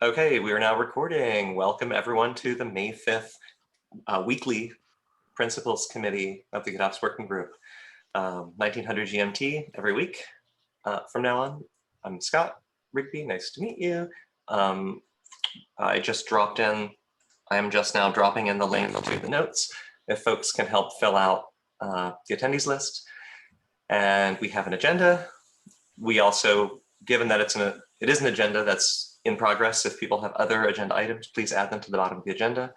Okay, we are now recording. Welcome everyone to the May 5th weekly Principals Committee of the GitOps Working Group. 1900 GMT every week from now on. I'm Scott Rigby, nice to meet you. I am just now dropping in the link to the notes if folks can help fill out the attendees list. And we have an agenda. We also, given that it is an agenda that's in progress, if people have other agenda items, please add them to the bottom of the agenda.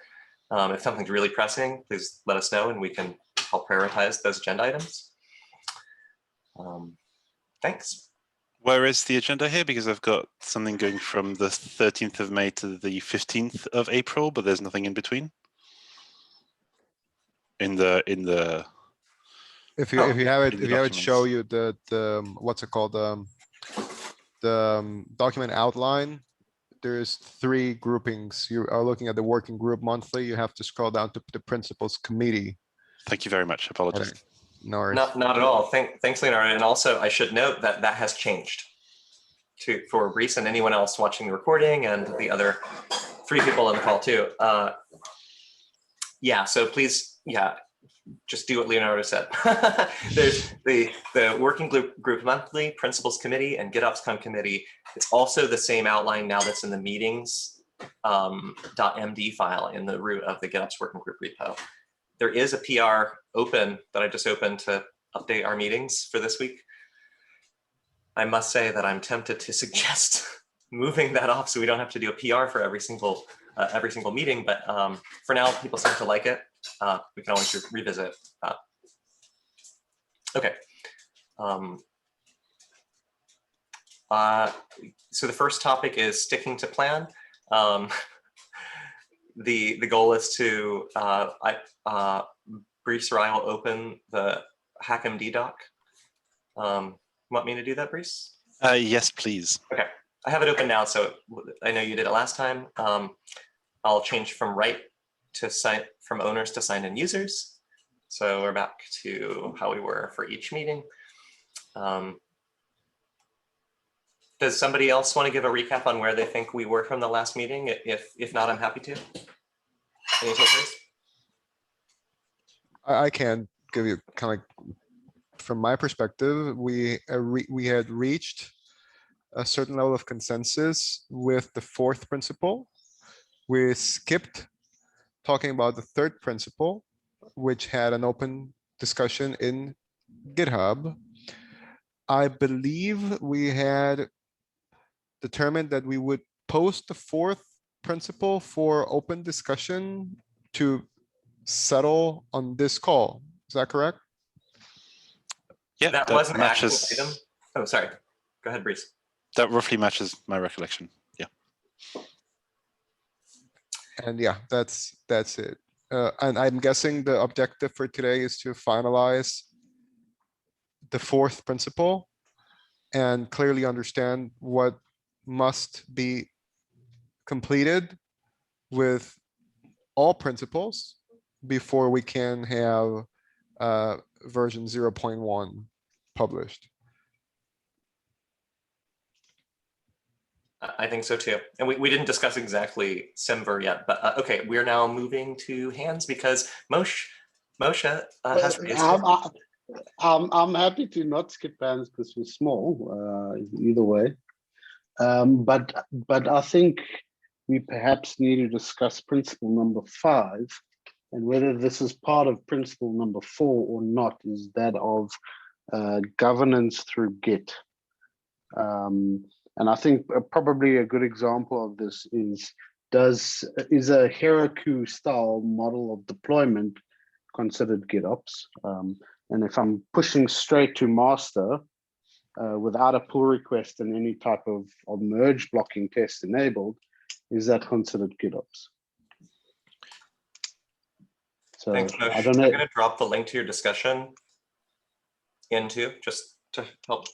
If something's really pressing, please let us know and we can help prioritize those agenda items. Thanks. Where is the agenda here? Because I've got something going from the 13th of May to the 15th of April, but there's nothing in between. If you have it show you the what's it called, the document outline. There's 3 groupings. You are looking at the working group monthly. You have to scroll down to the principals committee. Thank you very much. Apologies. Right. No worries. Not at all. Thanks, Leonardo. And also, I should note that that has changed for Reese and anyone else watching the recording, and the other 3 people on the call too. Yeah. So please, just do what Leonardo said. There's the working group monthly, principals committee, and GitOps committee. It's also the same outline now that's in the meetings .md file in the root of the GitOps working group repo. There is a PR open that I just opened to update our meetings for this week. I must say that I'm tempted to suggest moving that off so we don't have to do a PR for every single meeting. But for now, people seem to like it. We can always revisit. Okay. So the first topic is sticking to plan. The goal is to, Brice or I will open the HackMD doc. Want me to do that, Brice? Yes, please. Okay, I have it open now, so I know you did it last time. I'll change from from owners to signed-in users. So we're back to how we were for each meeting. Does somebody else want to give a recap on where they think we were from the last meeting? If not, I'm happy to. Any takers? I can give you kind of, from my perspective, we had reached a certain level of consensus with the 4th principle. We skipped talking about the 3rd principle, which had an open discussion in GitHub. I believe we had determined that we would post the 4th principle for open discussion to settle on this call. Is that correct? Yeah, that wasn't matches. Item. Oh, sorry. Go ahead, Brice. That roughly matches my recollection. Yeah. And yeah, that's it. And I'm guessing the objective for today is to finalize the 4th principle and clearly understand what must be completed with all principles before we can have version 0.1 published. I think so too. And we didn't discuss exactly Semver yet, but okay, we're now moving to hands because Moshe has raised I'm happy to not skip hands because we're small, either way. But I think we perhaps need to discuss principle number 5, and whether this is part of principle number 4 or not is that of governance through Git. And I think probably a good example of this is a Heroku style model of deployment considered GitOps. And if I'm pushing straight to master without a pull request and any type of merge blocking test enabled, is that considered GitOps? So thanks, I don't know. I'm going to drop the link to your discussion into just to help.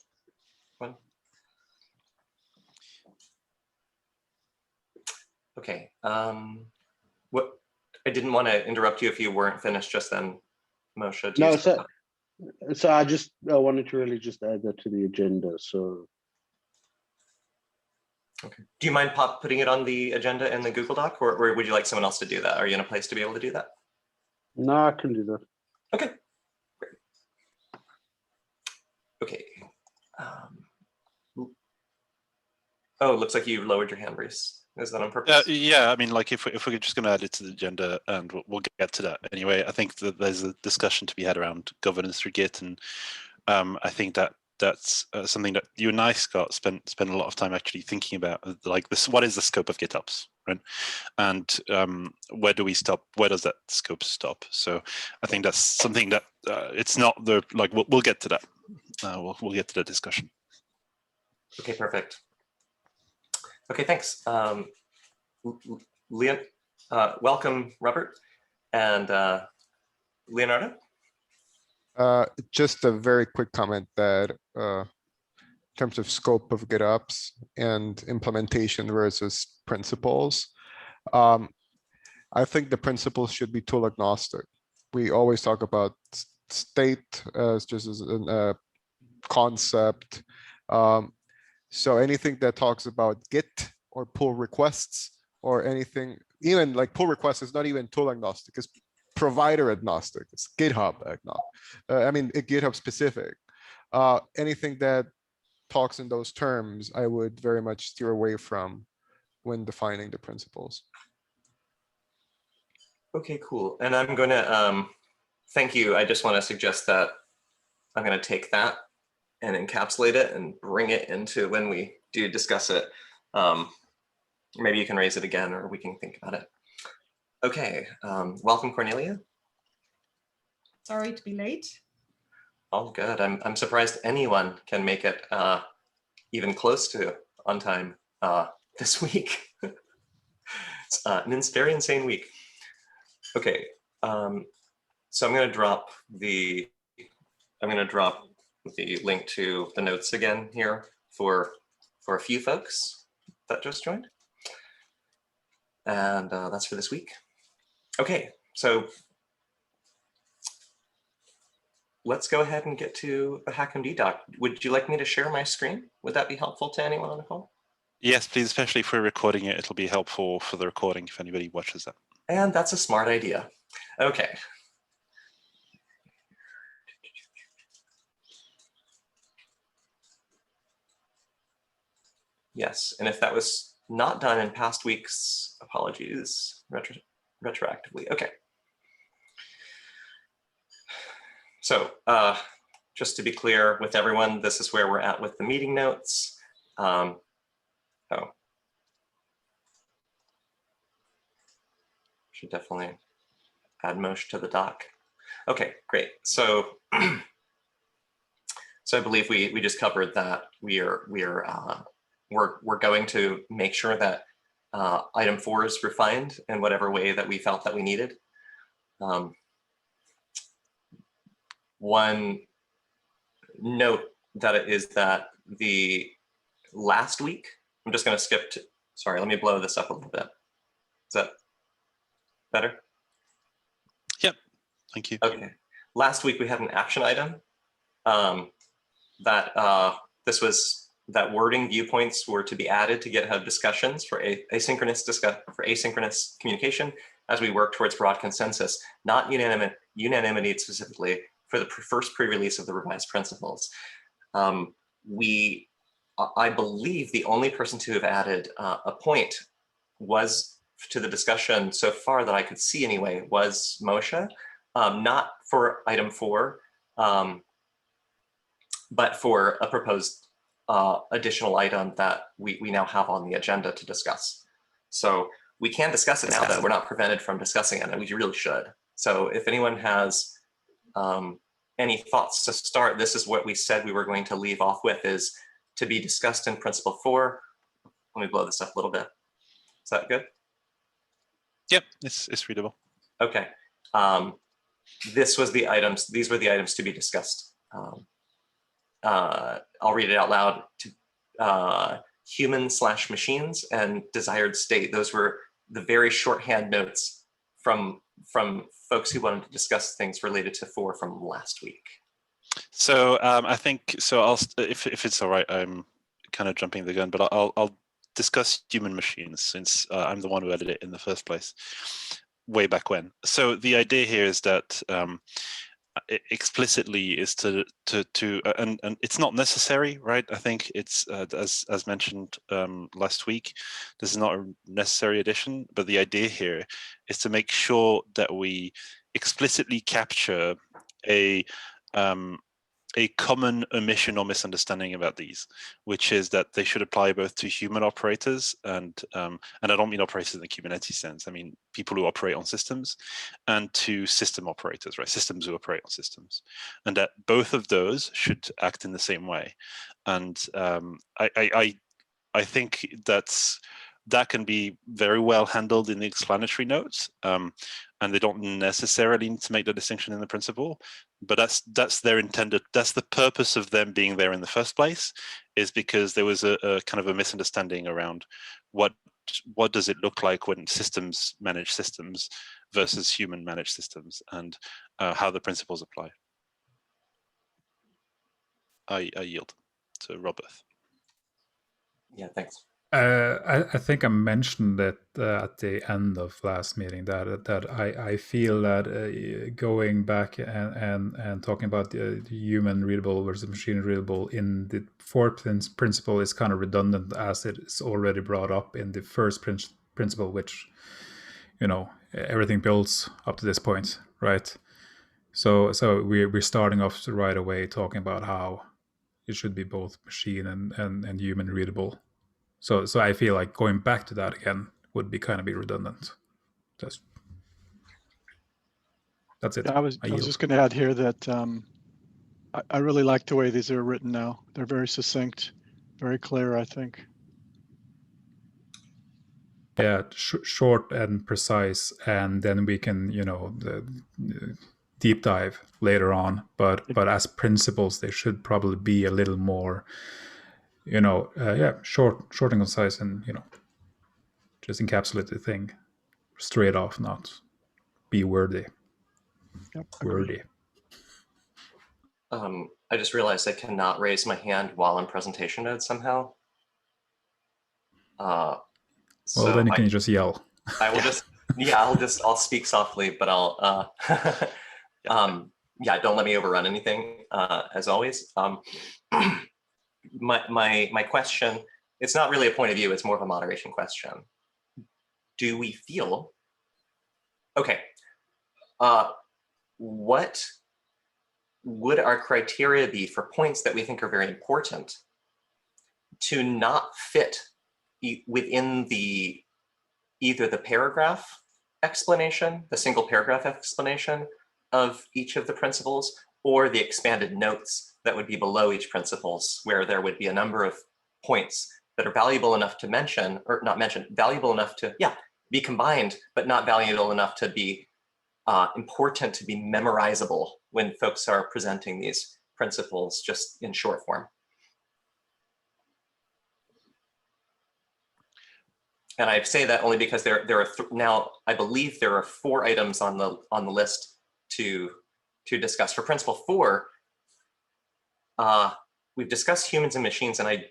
Okay. What I didn't want to interrupt you if you weren't finished just then, Moshe. No, so I wanted to really just add that to the agenda. So Okay. Do you mind putting it on the agenda in the Google Doc, or would you like someone else to do that? Are you in a place to be able to do that? No, I can do that. Okay, great. Okay. Oh, it looks like you lowered your hand, Reese. Is that on purpose? Yeah, I mean, like if we're just going to add it to the agenda, and we'll get to that anyway. I think that there's a discussion to be had around governance through Git, and I think that's something that you and I, Scott, spent a lot of time actually thinking about, like this. What is the scope of GitOps, right? And where do we stop? Where does that scope stop? So I think that's something that it's not the like. We'll get to that. We'll get to the discussion. Okay, perfect. Okay, thanks. Leon, welcome, Robert, and Leonardo. Just a very quick comment that in terms of scope of GitOps and implementation versus principles, I think the principles should be tool agnostic. We always talk about state as just as a concept. So anything that talks about Git or pull requests or anything, even like pull requests is not even tool agnostic, it's provider agnostic, it's GitHub agnostic. I mean, GitHub specific. Anything that talks in those terms, I would very much steer away from when defining the principles. Okay, cool. And I'm going to thank you. I just want to suggest that I'm going to take that and encapsulate it and bring it into when we do discuss it. Maybe you can raise it again, or we can think about it. Okay, welcome, Cornelia. Sorry to be late. All good. I'm surprised anyone can make it even close to on time this week. It's an very insane week. Okay, so I'm going to drop the link to the notes again here for a few folks that just joined, and that's for this week. Okay, so let's go ahead and get to the HackMD doc. Would you like me to share my screen? Would that be helpful to anyone on the call? Yes, please, especially if we're recording it. It'll be helpful for the recording if anybody watches that. And that's a smart idea. Okay. Yes, and if that was not done in past weeks, apologies retroactively. Okay. So just to be clear with everyone, this is where we're at with the meeting notes. Should definitely add Moshe to the doc. Okay, great. So so I believe we just covered that we're going to make sure that item 4 is refined in whatever way that we felt that we needed. One note that it is that the last week, I'm just going to skip to, sorry, let me blow this up a little bit. Is that better? Yep, thank you. Okay, last week we had an action item that wording viewpoints were to be added to GitHub discussions for asynchronous communication as we work towards broad consensus, not unanimity specifically, for the first pre-release of the revised principles. I believe the only person to have added a point was to the discussion so far that I could see anyway was Moshe, not for item 4, but for a proposed additional item that we now have on the agenda to discuss. So we can discuss it now, though. We're not prevented from discussing it, and we really should. So if anyone has any thoughts to start, this is what we said we were going to leave off with, is to be discussed in principle 4. Let me blow this up a little bit. Is that good? Yep, it's readable. Okay. These were the items to be discussed. I'll read it out loud. Human/machines and desired state. Those were the very shorthand notes from folks who wanted to discuss things related to 4 from last week. So I think, so if it's all right, I'm kind of jumping the gun, but I'll discuss human machines, since I'm the one who edited it in the first place, way back when. So the idea here is that explicitly is to and it's not necessary, right? I think it's as mentioned last week, this is not a necessary addition, but the idea here is to make sure that we explicitly capture a common omission or misunderstanding about these, which is that they should apply both to human operators and I don't mean operators in the Kubernetes sense. I mean people who operate on systems, and to system operators, right? Systems who operate on systems, and that both of those should act in the same way. And I think that can be very well handled in the explanatory notes, and they don't necessarily need to make the distinction in the principle, but that's their intended, that's the purpose of them being there in the first place, is because there was a kind of a misunderstanding around what does it look like when systems manage systems versus human managed systems, and how the principles apply. I yield to Robert. Yeah, thanks. I think I mentioned it at the end of last meeting that I feel that going back and talking about the human readable versus machine readable in the fourth principle is kind of redundant, as it is already brought up in the first principle, which, you know, everything builds up to this point, right? So we're starting off right away talking about how it should be both machine and human readable. So I feel like going back to that again would be kind of be redundant. That's it. I was just going to add here that I really like the way these are written now. They're very succinct, very clear, I think. Yeah, short and precise, and then we can, you know, deep dive later on. But as principles, they should probably be a little more, you know, short and concise, and, you know, just encapsulate the thing straight off, not be wordy. Yep, wordy. I just realized I cannot raise my hand while in presentation mode somehow. Well, then you can just yell. I will just, I'll speak softly, but I'll, yeah, don't let me overrun anything, as always. My question, it's not really a point of view, it's more of a moderation question. Do we feel, okay, what would our criteria be for points that we think are very important to not fit within the either the paragraph explanation, the single paragraph explanation of each of the principles, or the expanded notes that would be below each principles, where there would be a number of points that are valuable enough to mention, or not mention, valuable enough to, be combined, but not valuable enough to be important to be memorizable when folks are presenting these principles just in short form. And I say that only because there are now, I believe there are 4 items on the list to discuss. For principle 4, we've discussed humans and machines, and I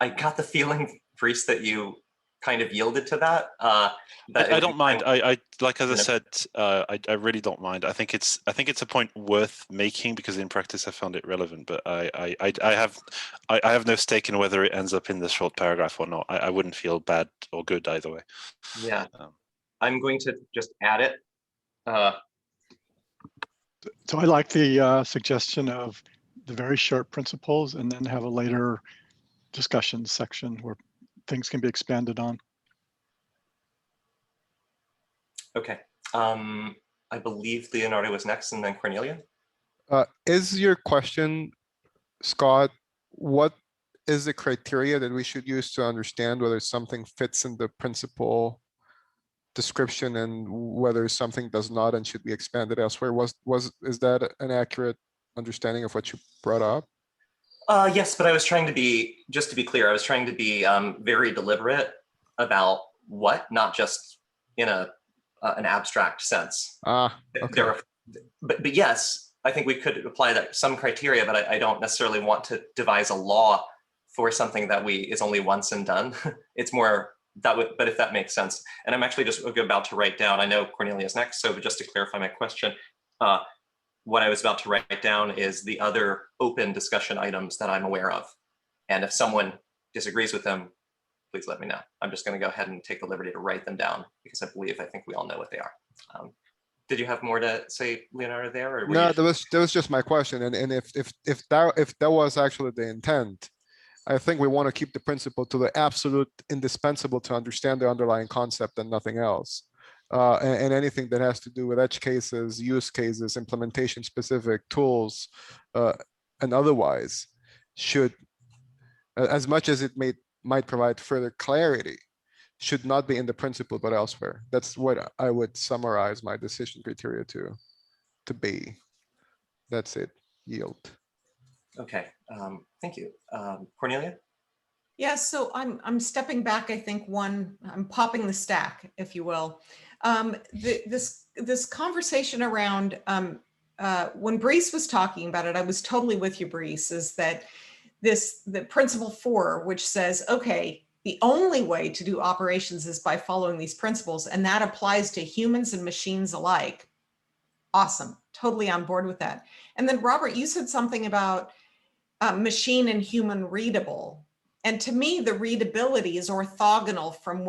got the feeling, Reese, that you kind of yielded to that. I don't mind. I like, as I said, I really don't mind. I think it's a point worth making, because in practice I found it relevant. But I have no stake in whether it ends up in the short paragraph or not. I wouldn't feel bad or good either way. Yeah, I'm going to just add it. So I like the suggestion of the very short principles, and then have a later discussion section where things can be expanded on. Okay, I believe Leonardo was next, and then Cornelia. Is your question, Scott, what is the criteria that we should use to understand whether something fits in the principle description and whether something does not and should be expanded elsewhere? Is that an accurate understanding of what you brought up? Yes, but I was trying to be, just to be clear, I was trying to be very deliberate about what, not just in an abstract sense. Okay. But yes, I think we could apply that some criteria, but I don't necessarily want to devise a law for something that is only once and done. It's more that would, but if that makes sense. And I'm actually just about to write down, I know Cornelia's next, so just to clarify my question, what I was about to write down is the other open discussion items that I'm aware of. And if someone disagrees with them, please let me know. I'm just going to go ahead and take the liberty to write them down because I think we all know what they are. Did you have more to say, Leonardo, there? Or No, that was just my question. And if that was actually the intent, I think we want to keep the principle to the absolute indispensable to understand the underlying concept and nothing else. And anything that has to do with edge cases, use cases, implementation specific tools, and otherwise should, as much as it might provide further clarity, should not be in the principle, but elsewhere. That's what I would summarize my decision criteria to be. That's it. Yield. Okay, thank you. Cornelia? Yeah, so I'm stepping back, I think I'm popping the stack, if you will. This conversation around, when Brees was talking about it, I was totally with you, Brees, is that the principle 4, which says, okay, the only way to do operations is by following these principles, and that applies to humans and machines alike. Awesome, totally on board with that. And then Robert, you said something about machine and human readable. And to me, the readability is orthogonal from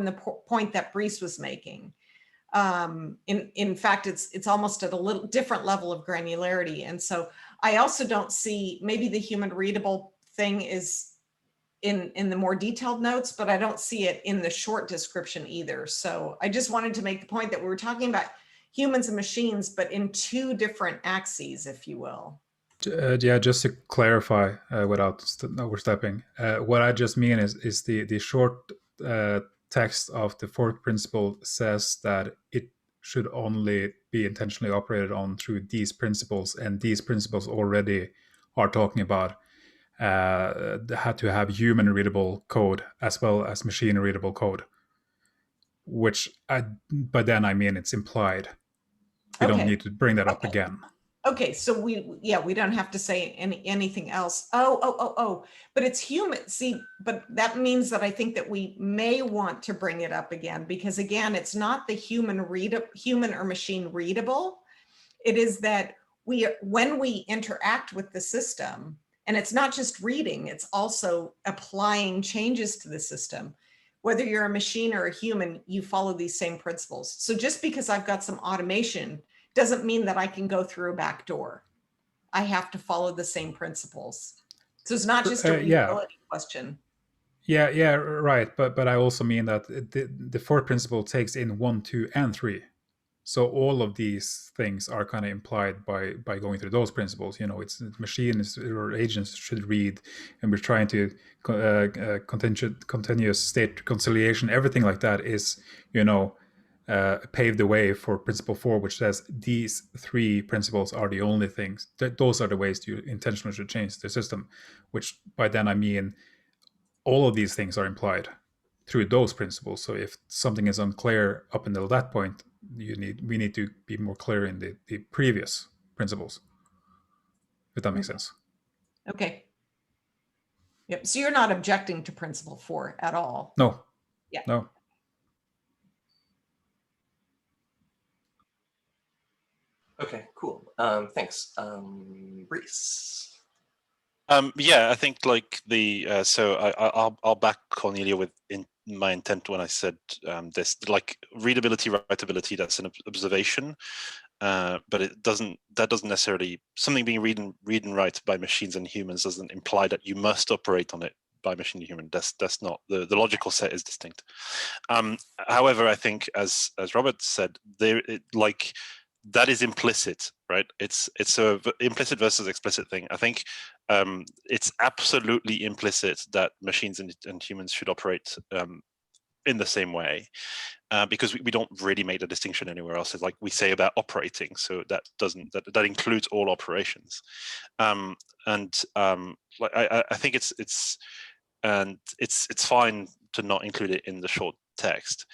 the point that Brees was making. In fact, it's almost at a little different level of granularity. And so I also don't see, maybe the human readable thing is in the more detailed notes, but I don't see it in the short description either. So I just wanted to make the point that we were talking about humans and machines, but in 2 different axes, if you will. Yeah, just to clarify, without overstepping, what I just mean is the short text of the 4th principle says that it should only be intentionally operated on through these principles, and these principles already are talking about how to have human readable code as well as machine readable code, which by then I mean it's implied. We don't need to bring that up again. Okay, so we don't have to say anything else. But it's human. See, but that means that I think that we may want to bring it up again, because again, it's not the human or machine readable. It is that when we interact with the system, and it's not just reading, it's also applying changes to the system. Whether you're a machine or a human, you follow these same principles. So just because I've got some automation doesn't mean that I can go through a back door. I have to follow the same principles. So it's not just a readability question. Yeah, right. But I also mean that the 4th principle takes in 1, 2, and 3. So all of these things are kind of implied by going through those principles. You know, it's machines or agents should read, and we're trying to continuous state reconciliation. Everything like that is, pave the way for principle 4, which says these 3 principles are the only things. Those are the ways you intentionally should change the system, which by then I mean all of these things are implied through those principles. So if something is unclear up until that point, we need to be more clear in the previous principles, if that makes sense. Okay. Yep. So you're not objecting to principle 4 at all? No. Yeah. No. Okay, cool. Thanks. Brees. Yeah, I think like so I'll back Cornelia with my intent when I said this, like readability, writability, that's an observation, but that doesn't necessarily, something being read and write by machines and humans doesn't imply that you must operate on it by machine and human. That's not the logical set is distinct. However, I think as Robert said, that is implicit, right? It's a implicit versus explicit thing. I think it's absolutely implicit that machines and humans should operate in the same way, because we don't really make the distinction anywhere else. It's like we say about operating, so that includes all operations. Like I think it's fine to not include it in the short text.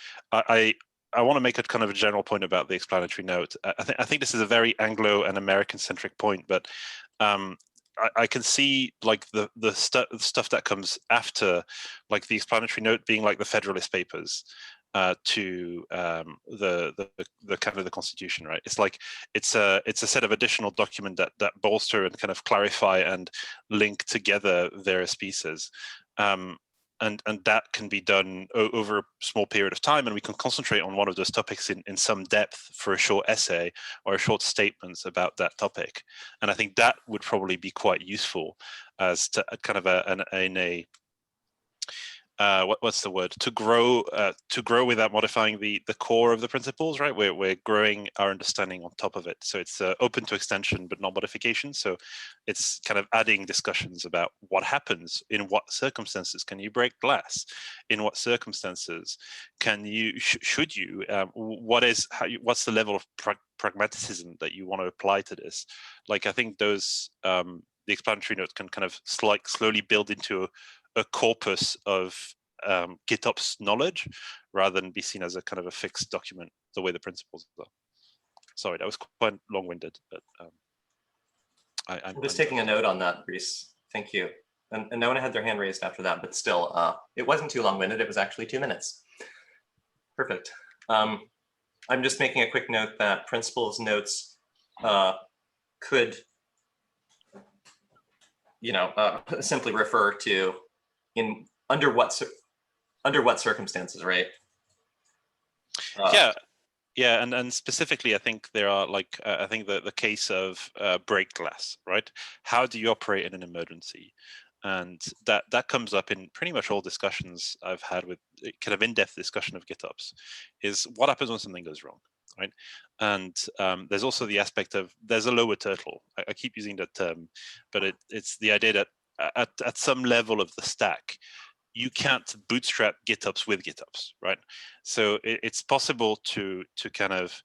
I want to make a kind of a general point about the explanatory note. I think this is a very Anglo and American centric point, but I can see like the stuff that comes after, like the explanatory note being like the Federalist Papers to the kind of the Constitution, right? It's like it's a set of additional document that bolster and kind of clarify and link together various pieces. And that can be done over a small period of time, and we can concentrate on one of those topics in some depth for a short essay or a short statement about that topic. And I think that would probably be quite useful as to kind of what's the word, to grow without modifying the core of the principles, right? We're growing our understanding on top of it, so it's open to extension but not modification. So it's kind of adding discussions about what happens, in what circumstances can you break glass, in what circumstances can you should you what's the level of pragmatism that you want to apply to this. Like, I think those the explanatory notes can kind of slowly build into a corpus of GitOps knowledge rather than be seen as a kind of a fixed document the way the principles are. Sorry, that was quite long-winded, but I'm just taking a note on that, Reese. Thank you. And no one had their hand raised after that, but still, it wasn't too long-winded. It was actually 2 minutes. Perfect. I'm just making a quick note that principles notes could, simply refer to under what circumstances, right? Yeah, and specifically, I think there are like I think the case of break glass, right? How do you operate in an emergency? And that comes up in pretty much all discussions I've had with kind of in-depth discussion of GitOps, is what happens when something goes wrong, right? And there's also the aspect of there's a lower turtle. I keep using that term, but it's the idea that at some level of the stack, you can't bootstrap GitOps with GitOps, right? So it's possible to kind of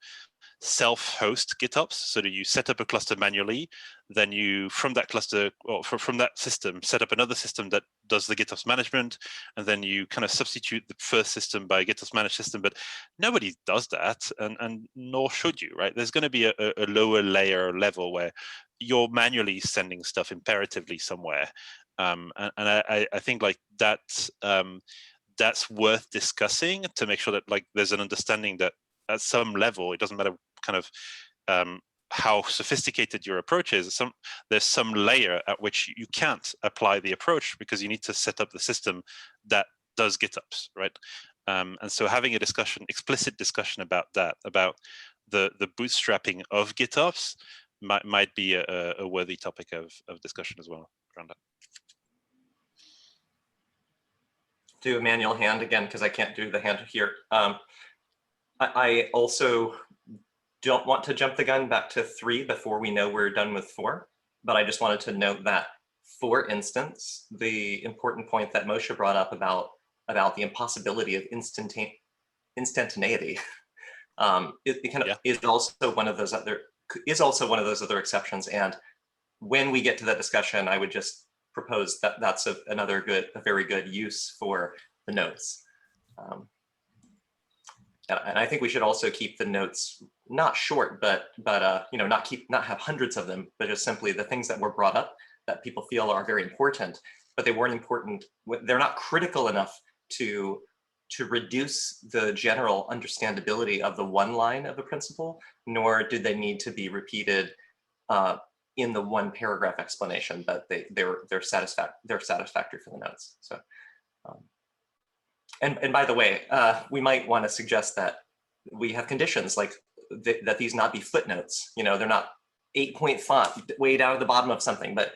self-host GitOps, so that you set up a cluster manually, then you from that cluster or from that system set up another system that does the GitOps management, and then you kind of substitute the first system by a GitOps managed system. But nobody does that, and nor should you, right? There's going to be a lower layer or level where you're manually sending stuff imperatively somewhere. And I think like that's worth discussing to make sure that like there's an understanding that at some level, it doesn't matter kind of how sophisticated your approach is, there's some layer at which you can't apply the approach because you need to set up the system that does GitOps, right? And so having a explicit discussion about that, about the bootstrapping of GitOps might be a worthy topic of discussion as well around that. Do a manual hand again, because I can't do the hand here. I also don't want to jump the gun back to 3 before we know we're done with 4, but I just wanted to note that, for instance, the important point that Moshe brought up about the impossibility of instantaneity it kind of is also one of those other exceptions. And when we get to that discussion, I would just propose that that's a very good use for the notes. And I think we should also keep the notes not short, but not have hundreds of them, but just simply the things that were brought up that people feel are very important, but they weren't important. They're not critical enough to reduce the general understandability of the one line of the principle, nor do they need to be repeated in the one paragraph explanation, but they're satisfactory for the notes. So, and by the way, we might want to suggest that we have conditions like that these not be footnotes. They're not 8-point font way down at the bottom of something, but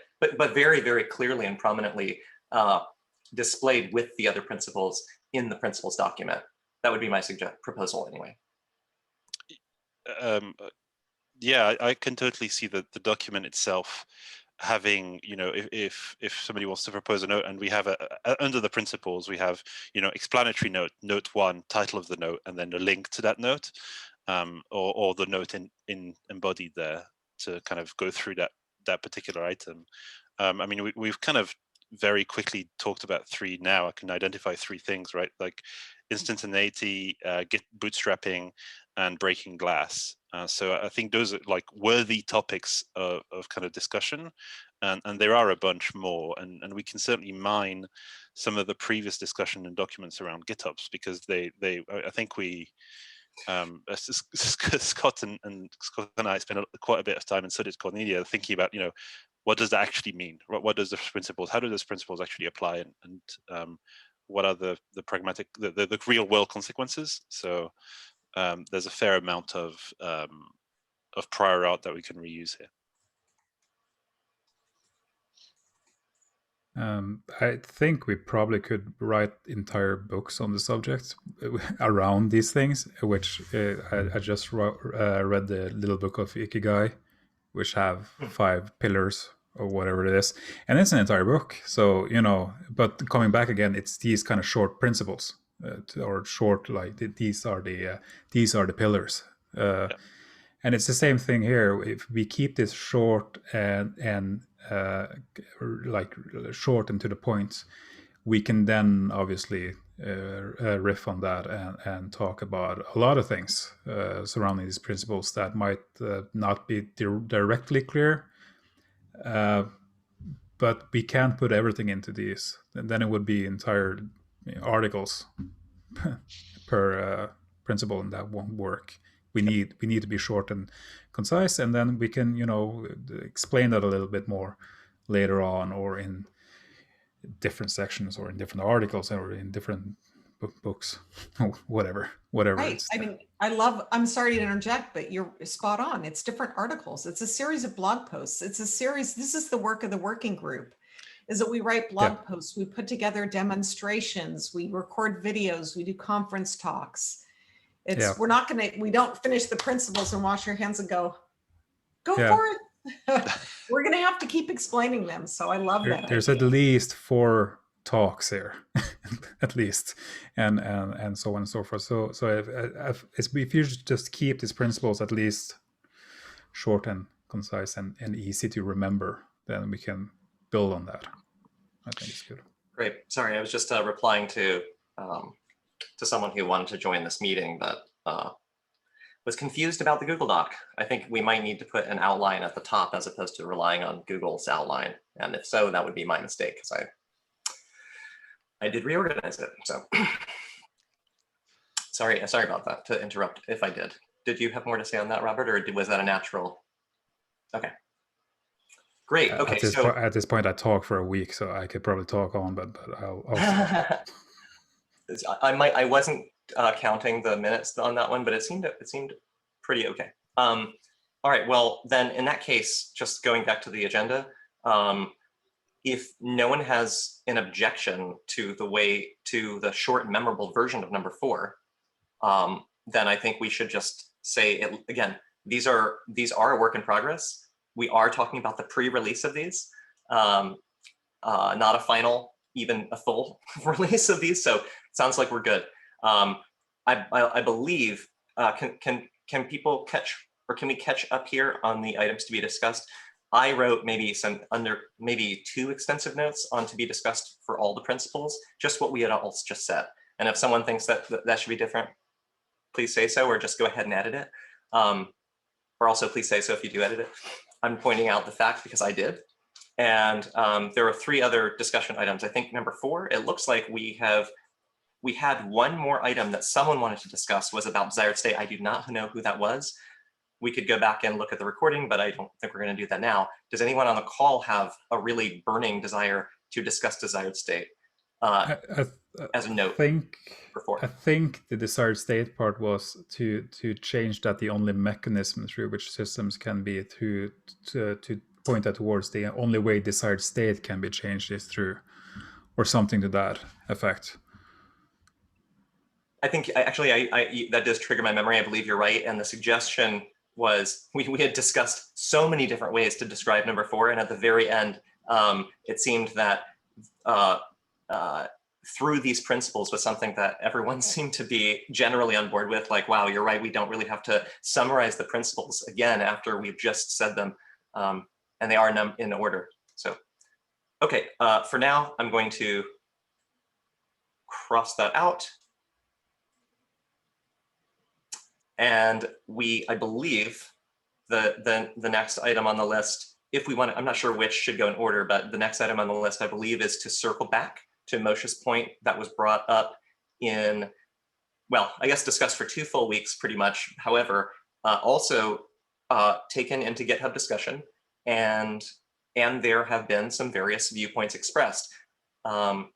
very, very clearly and prominently displayed with the other principles in the principles document. That would be my proposal anyway. Yeah, I can totally see the document itself having, if somebody wants to propose a note, and we have under the principles, we have, explanatory note, note 1, title of the note, and then a link to that note, or the note in embodied there to kind of go through that particular item. I mean, we've kind of very quickly talked about 3 now. I can identify 3 things, right? Like instantaneity, Git bootstrapping, and breaking glass. So I think those are like worthy topics of kind of discussion. and there are a bunch more, and we can certainly mine some of the previous discussion and documents around GitOps, because I think we Scott and I spent quite a bit of time, and so did Cornelia, thinking about, what does that actually mean? What does the principles? How do those principles actually apply? And what are the pragmatic, the real world consequences? So there's a fair amount of prior art that we can reuse here. I think we probably could write entire books on the subject around these things, which I just read the little book of Ikigai, which have 5 pillars or whatever it is. And it's an entire book. So, but coming back again, it's these kind of short principles or short, like these are the pillars. And it's the same thing here. If we keep this short and like short and to the point, we can then obviously riff on that and talk about a lot of things surrounding these principles that might not be directly clear, but we can't put everything into these, and then it would be entire articles per principle, and that won't work. We need to be short and concise, and then we can explain that a little bit more later on, or in different sections, or in different articles, or in different books, whatever. Right. I mean, I'm sorry to interject, but you're spot on. It's different articles. It's a series of blog posts. It's a series. This is the work of the working group, is that we write blog posts, we put together demonstrations, we record videos, we do conference talks. We don't finish the principles and wash your hands and go for it. We're going to have to keep explaining them. So I love that. There's at least 4 talks here, at least, and so on and so forth. So if you just keep these principles at least short and concise and easy to remember, then we can build on that. I think it's good. Great. Sorry, I was just replying to someone who wanted to join this meeting that was confused about the Google Doc. I think we might need to put an outline at the top as opposed to relying on Google's outline. And if so, that would be my mistake, because I did reorganize it. So sorry about that, to interrupt if I did. Did you have more to say on that, Robert, or was that a natural? Okay. Great. Okay. At this point, I talk for a week, so I could probably talk on, but I'll I wasn't counting the minutes on that one, but it seemed pretty okay. All right. Well, then in that case, just going back to the agenda, if no one has an objection to the short and memorable version of number 4, then I think we should just say it again. These are a work in progress. We are talking about the pre-release of these, not a final, even a full release of these. So it sounds like we're good. I believe, can people can we catch up here on the items to be discussed? I wrote maybe 2 extensive notes on to be discussed for all the principles, just what we had all just said. And if someone thinks that should be different, please say so, or just go ahead and edit it. Or also please say so if you do edit it. I'm pointing out the fact because I did. And there are 3 other discussion items. I think number 4, it looks like we had one more item that someone wanted to discuss, was about desired state. I do not know who that was. We could go back and look at the recording, but I don't think we're going to do that now. Does anyone on the call have a really burning desire to discuss desired state as a note? I think the desired state part was to change that the only mechanism through which systems can be to point that towards the only way desired state can be changed is through, or something to that effect. I think actually that does trigger my memory. I believe you're right. And the suggestion was we had discussed so many different ways to describe number 4. And at the very end, it seemed that through these principles was something that everyone seemed to be generally on board with. Like, wow, you're right. We don't really have to summarize the principles again after we've just said them. And they are in order. So, okay, for now, I'm going to cross that out. And I believe the next item on the list if we want to, I'm not sure which should go in order, but the next item on the list, I believe, is to circle back to Moshe's point that was brought up in, well, I guess discussed for 2 full weeks pretty much. However, also taken into GitHub discussion, and there have been some various viewpoints expressed. Moshe,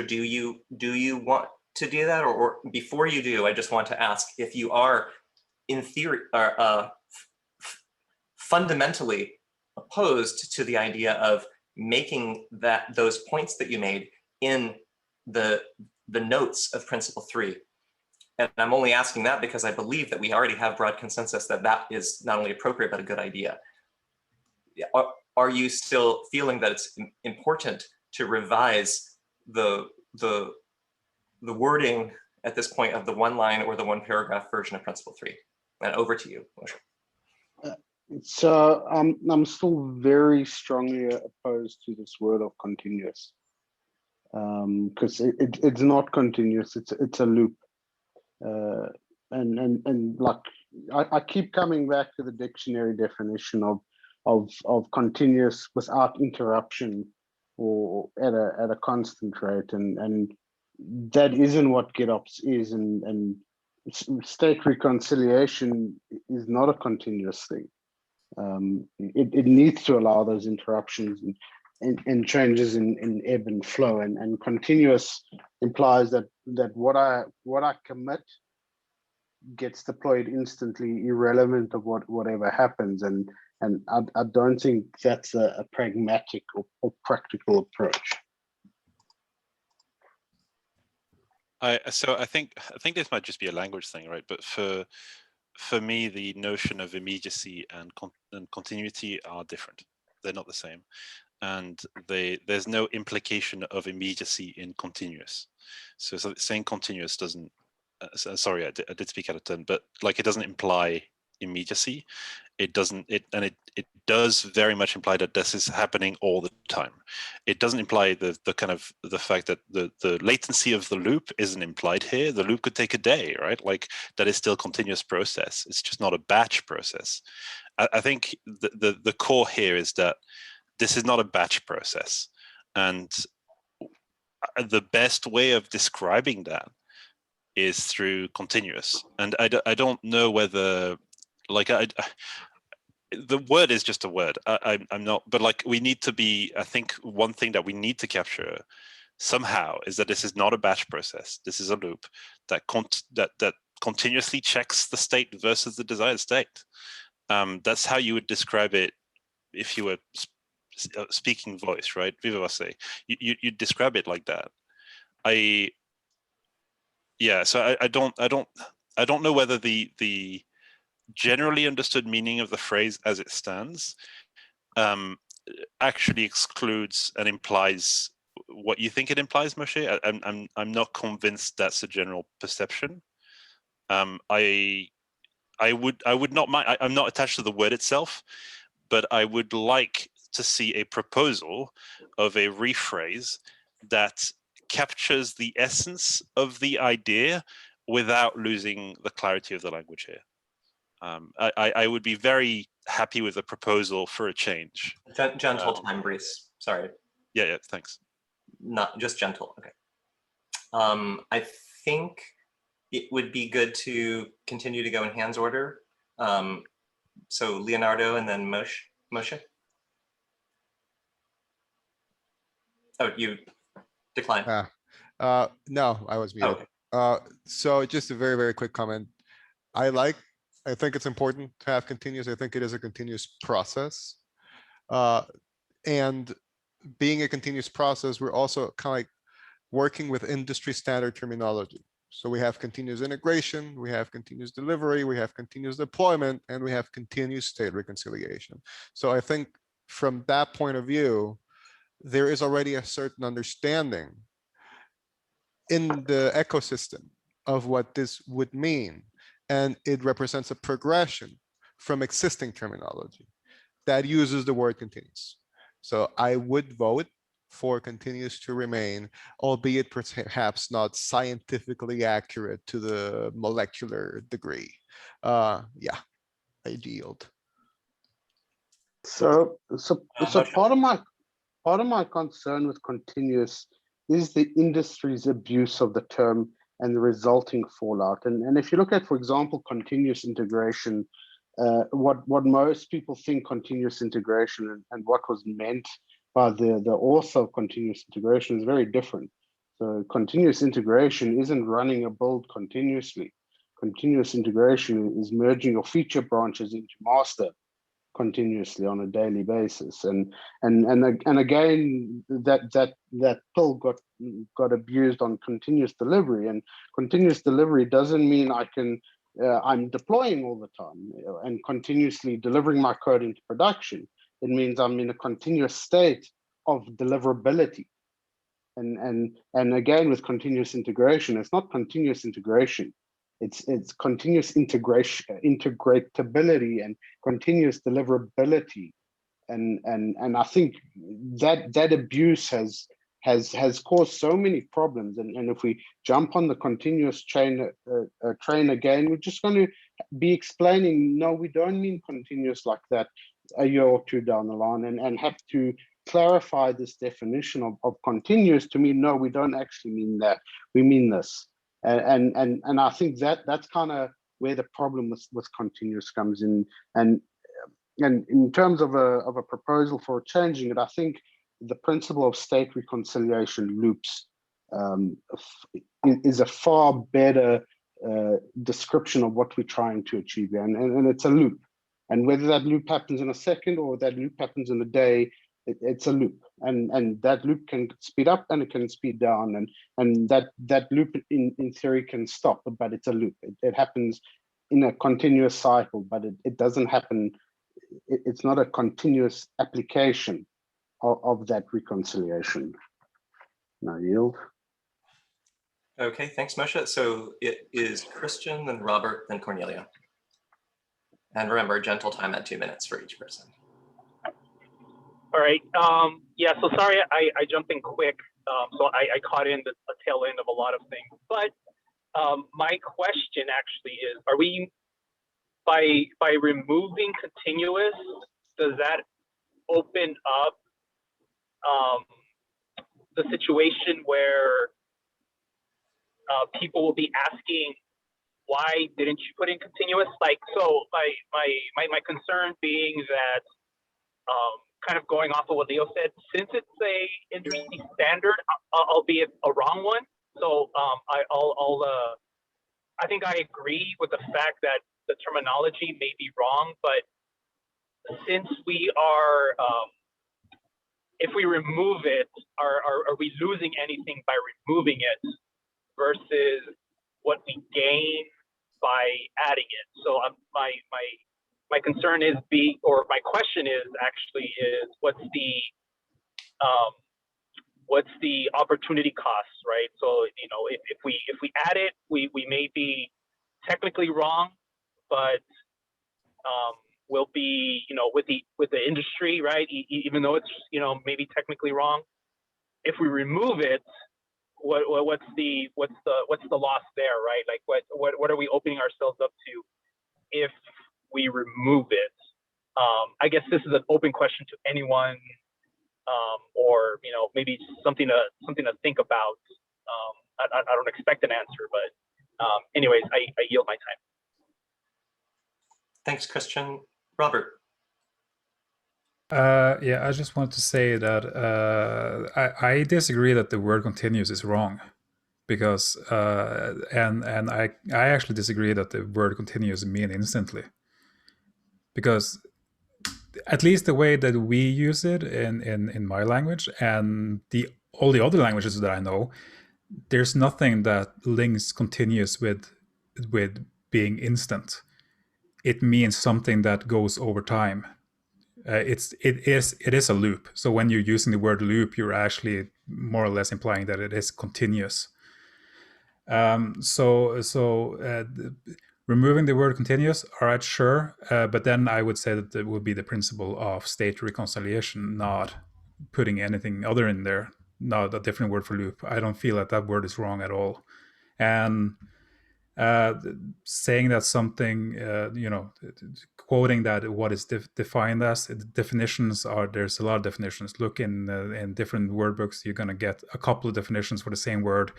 do you want to do that, or before you do, I just want to ask if you are in theory fundamentally opposed to the idea of making those points that you made in the notes of Principle 3. And I'm only asking that because I believe that we already have broad consensus that that is not only appropriate, but a good idea. Are you still feeling that it's important to revise the wording at this point of the 1-line or the 1-paragraph version of Principle 3? And over to you, Moshe. So I'm still very strongly opposed to this word of continuous, because it's not continuous. It's a loop, and like I keep coming back to the dictionary definition of continuous without interruption or at a constant rate, and that isn't what GitOps is, and state reconciliation is not a continuous thing. It needs to allow those interruptions and changes in ebb and flow, and continuous implies that what I commit gets deployed instantly, irrelevant of whatever happens, and I don't think that's a pragmatic or practical approach. So I think this might just be a language thing, right? But for me, the notion of immediacy and continuity are different. They're not the same, and there's no implication of immediacy in continuous. So saying continuous doesn't. Sorry, I did speak out of turn, but like it doesn't imply immediacy. It doesn't. It does very much imply that this is happening all the time. It doesn't imply the kind of the fact that the latency of the loop isn't implied here. The loop could take a day, right? Like that is still a continuous process. It's just not a batch process. I think the core here is that this is not a batch process, and the best way of describing that is through continuous. And I don't know whether, like, the word is just a word. I'm not, but like we need to be, I think one thing that we need to capture somehow is that this is not a batch process. This is a loop that continuously checks the state versus the desired state. That's how you would describe it if you were speaking voice, right? Viva voce. You describe it like that. Yeah, so I don't know whether the generally understood meaning of the phrase as it stands actually excludes and implies what you think it implies, Moshe. I'm not convinced that's a general perception. I would not mind. I'm not attached to the word itself, but I would like to see a proposal of a rephrase that captures the essence of the idea without losing the clarity of the language here. I would be very happy with a proposal for a change. Gentle time, Brees. Sorry. Yeah, thanks. Not just gentle. Okay. I think it would be good to continue to go in hands order. So Leonardo and then Moshe. Oh, you declined. No, I was muted. Oh, okay. So just a very, very quick comment. I think it's important to have continuous. I think it is a continuous process. And being a continuous process, we're also kind of like working with industry standard terminology. So we have continuous integration, we have continuous delivery, we have continuous deployment, and we have continuous state reconciliation. So I think from that point of view, there is already a certain understanding in the ecosystem of what this would mean. And it represents a progression from existing terminology that uses the word continuous. So I would vote for continuous to remain, albeit perhaps not scientifically accurate to the molecular degree. Yeah, I yield. So Moshe? part of my concern with continuous is the industry's abuse of the term and the resulting fallout. And if you look at, for example, continuous integration, what most people think continuous integration and what was meant by the author of continuous integration is very different. So continuous integration isn't running a build continuously. Continuous integration is merging your feature branches into master continuously on a daily basis. And again, that pill got abused on continuous delivery. And continuous delivery doesn't mean I'm deploying all the time and continuously delivering my code into production. It means I'm in a continuous state of deliverability. And again, with continuous integration, it's not continuous integration. It's continuous integratability and continuous deliverability. And I think that abuse has caused so many problems. And if we jump on the continuous train again, we're just going to be explaining, no, we don't mean continuous like that a year or two down the line, and have to clarify this definition of continuous to mean, no, we don't actually mean that, we mean this. And I think that's kind of where the problem with continuous comes in. And in terms of a proposal for changing it, I think the principle of state reconciliation loops is a far better description of what we're trying to achieve. And it's a loop. And whether that loop happens in a second or that loop happens in a day, it's a loop. And that loop can speed up and it can speed down. And that loop in theory can stop, but it's a loop. It happens in a continuous cycle, but it doesn't happen. It's not a continuous application of that reconciliation. Now yield. Okay, thanks, Moshe. So it is Christian, then Robert, then Cornelia. And remember, gentle time at 2 minutes for each person. All right. Yeah, so sorry I jumped in quick. So I caught in the tail end of a lot of things. But my question actually is, are we, by removing continuous, does that open up the situation where people will be asking, why didn't you put in continuous? Like, so my concern being that, kind of going off of what Leo said, since it's a industry standard, albeit a wrong one. So I think I agree with the fact that the terminology may be wrong, but since we are, if we remove it, are we losing anything by removing it versus what we gain by adding it? So my concern is my question is actually what's the opportunity cost, right? So if we add it, we may be technically wrong, but we'll be with the industry, right? Even though it's maybe technically wrong. If we remove it, what's the loss there, right? Like what are we opening ourselves up to if we remove it? I guess this is an open question to anyone, or maybe something to think about. I don't expect an answer, but anyways, I yield my time. Thanks, Christian. Robert. Yeah, I just want to say that I disagree that the word continuous is wrong, because and I actually disagree that the word continuous mean instantly, because at least the way that we use it in my language and all the other languages that I know, there's nothing that links continuous with being instant. It means something that goes over time. It is a loop. So when you're using the word loop, you're actually more or less implying that it is continuous. Removing the word continuous, all right, sure. But then I would say that it would be the principle of state reconciliation, not putting anything other in there, not a different word for loop. I don't feel that word is wrong at all. And saying that something, quoting that what is defined as, definitions are, there's a lot of definitions. Look in different word books, you're going to get a couple of definitions for the same word.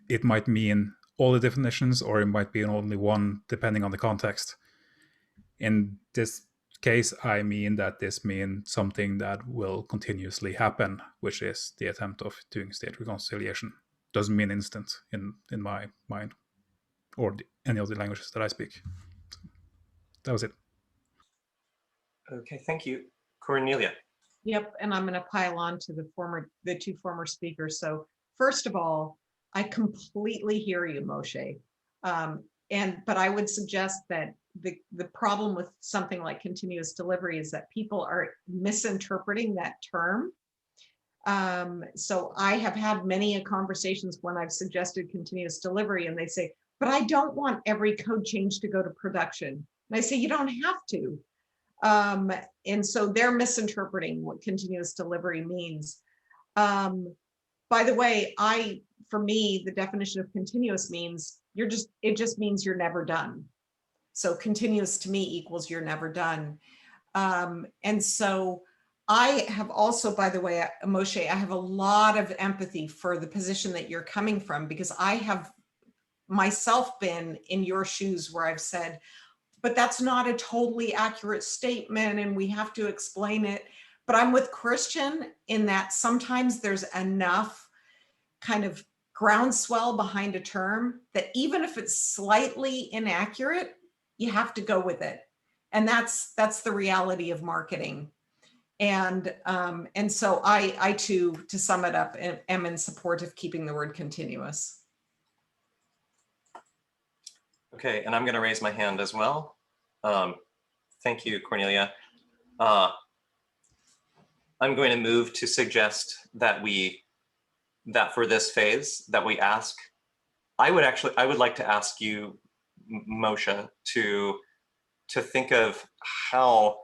It might mean all the definitions, or it might be only one, depending on the context. In this case, I mean that this means something that will continuously happen, which is the attempt of doing state reconciliation. Doesn't mean instant in my mind, or any of the languages that I speak. That was it. Okay, thank you. Cornelia. Yep, and I'm going to pile on to the two former speakers. So first of all, I completely hear you, Moshe. But I would suggest that the problem with something like continuous delivery is that people are misinterpreting that term. So I have had many conversations when I've suggested continuous delivery, and they say, but I don't want every code change to go to production. And I say, you don't have to. And so they're misinterpreting what continuous delivery means. By the way, for me, the definition of continuous means it just means you're never done. So continuous to me equals you're never done. And so I have also, by the way, Moshe, I have a lot of empathy for the position that you're coming from, because I have myself been in your shoes where I've said, but that's not a totally accurate statement and we have to explain it. But I'm with Christian in that sometimes there's enough kind of groundswell behind a term that even if it's slightly inaccurate, you have to go with it. And that's the reality of marketing. And so I too, to sum it up, am in support of keeping the word continuous. Okay, and I'm going to raise my hand as well. Thank you, Cornelia. I'm going to move to suggest that for this phase that we ask, I would like to ask you, Moshe, to think of how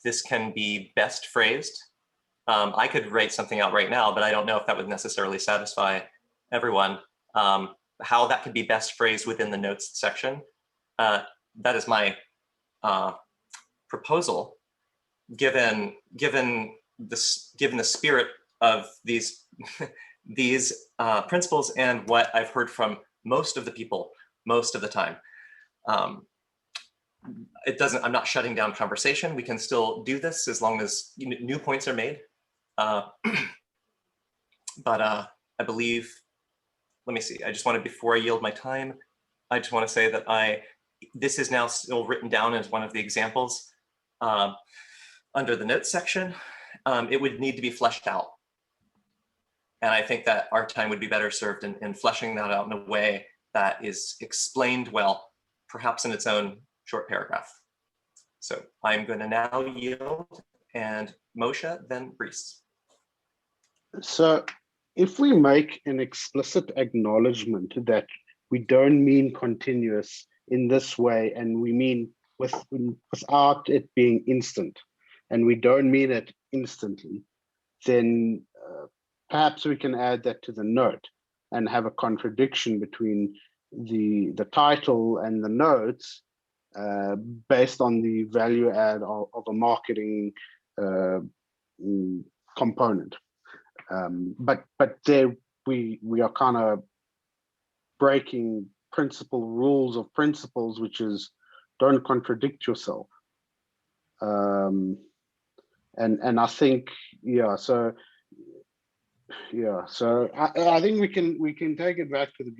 this can be best phrased. I could write something out right now, but I don't know if that would necessarily satisfy everyone. How that could be best phrased within the notes section. That is my proposal, given the spirit of these principles and what I've heard from most of the people most of the time. I'm not shutting down conversation. We can still do this as long as new points are made. But I believe, let me see, I just wanted, before I yield my time, I just want to say that this is now still written down as one of the examples under the notes section. It would need to be fleshed out. And I think that our time would be better served in fleshing that out in a way that is explained well, perhaps in its own short paragraph. So I'm going to now yield, and Moshe, then Brice. So if we make an explicit acknowledgement that we don't mean continuous in this way, and we mean without it being instant, and we don't mean it instantly, then perhaps we can add that to the note and have a contradiction between the title and the notes based on the value add of a marketing component. But there we are kind of breaking rules of principles, which is don't contradict yourself. And I think, yeah, so I think we can take it back to the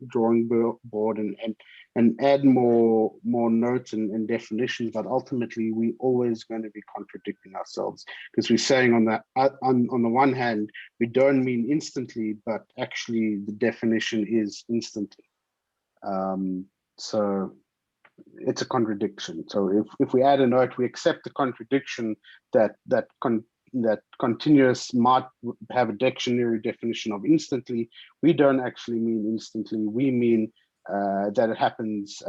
drawing board and add more notes and definitions, but ultimately we always going to be contradicting ourselves, because we're saying on the one hand we don't mean instantly, but actually the definition is instantly. So it's a contradiction. So if we add a note, we accept the contradiction that continuous might have a dictionary definition of instantly. We don't actually mean instantly. We mean that it happens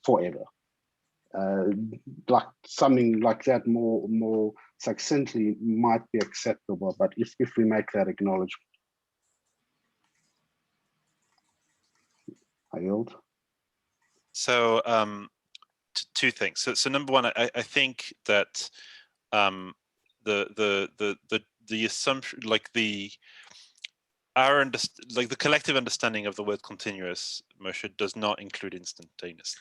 forever. Like something like that more succinctly might be acceptable, but if we make that acknowledgement. I yield. So two things. So number one, I think that the assumption, like the collective understanding of the word continuous, Moshe, does not include instantaneous.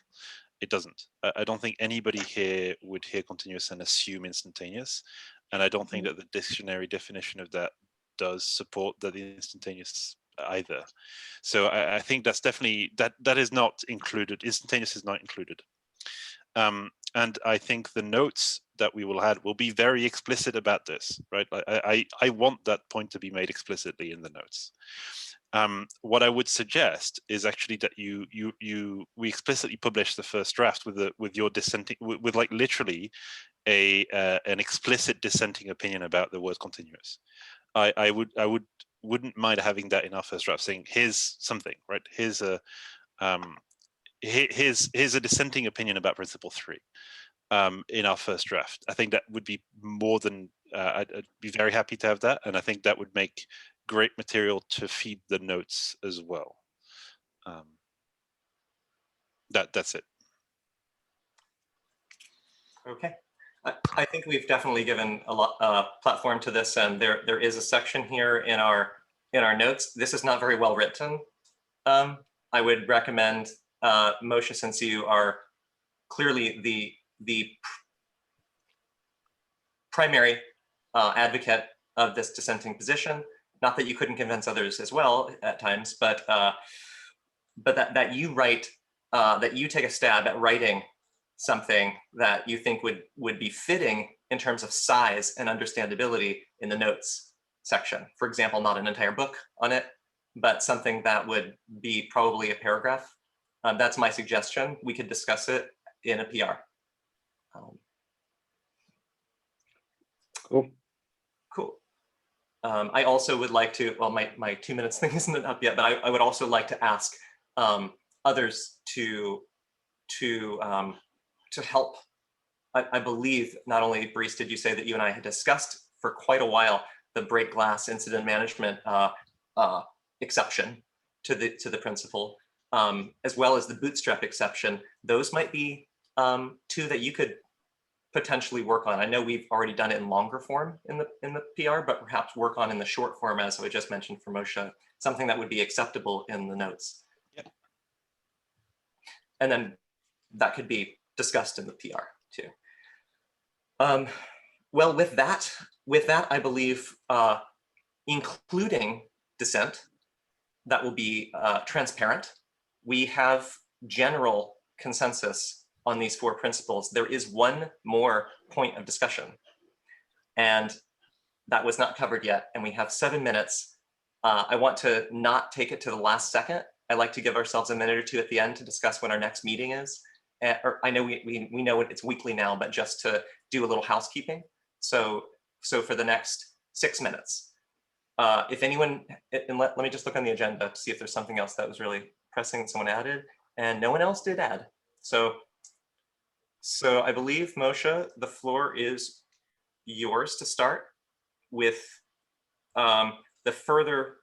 It doesn't. I don't think anybody here would hear continuous and assume instantaneous, and I don't think that the dictionary definition of that does support the instantaneous either. So I think that's definitely that is not included. Instantaneous is not included. And I think the notes that we will add will be very explicit about this, right? I want that point to be made explicitly in the notes. What I would suggest is actually that we explicitly publish the first draft with your dissenting, with like literally an explicit dissenting opinion about the word continuous. I wouldn't mind having that in our first draft, saying here's something, right? Here's a dissenting opinion about principle 3 in our first draft. I think that would be more than I'd be very happy to have that, and I think that would make great material to feed the notes as well. That's it. Okay, I think we've definitely given a lot platform to this, and there is a section here in our notes. This is not very well written. I would recommend Moshe, since you are clearly the primary advocate of this dissenting position. Not that you couldn't convince others as well at times, but that you write, that you take a stab at writing something that you think would be fitting in terms of size and understandability in the notes section. For example, not an entire book on it, but something that would be probably a paragraph. That's my suggestion. We could discuss it in a PR. Cool. Cool. I also would like to, well, my 2 minutes thing isn't up yet, but I would also like to ask others to help. I believe not only, Brice, did you say that you and I had discussed for quite a while the break glass incident management exception to the principle, as well as the bootstrap exception. Those might be two that you could potentially work on. I know we've already done it in longer form in the PR, but perhaps work on in the short form, as I just mentioned for Moshe, something that would be acceptable in the notes. Yep. And then that could be discussed in the PR too. Well, with that, I believe, including dissent, that will be transparent. We have general consensus on these 4 principles. There is one more point of discussion, and that was not covered yet, and we have 7 minutes. I want to not take it to the last second. I like to give ourselves a minute or two at the end to discuss when our next meeting is. Or I know we know it's weekly now, but just to do a little housekeeping. So for the next 6 minutes, if anyone, and let me just look on the agenda to see if there's something else that was really pressing that someone added, and no one else did add. So I believe, Moshe, the floor is yours to start with the further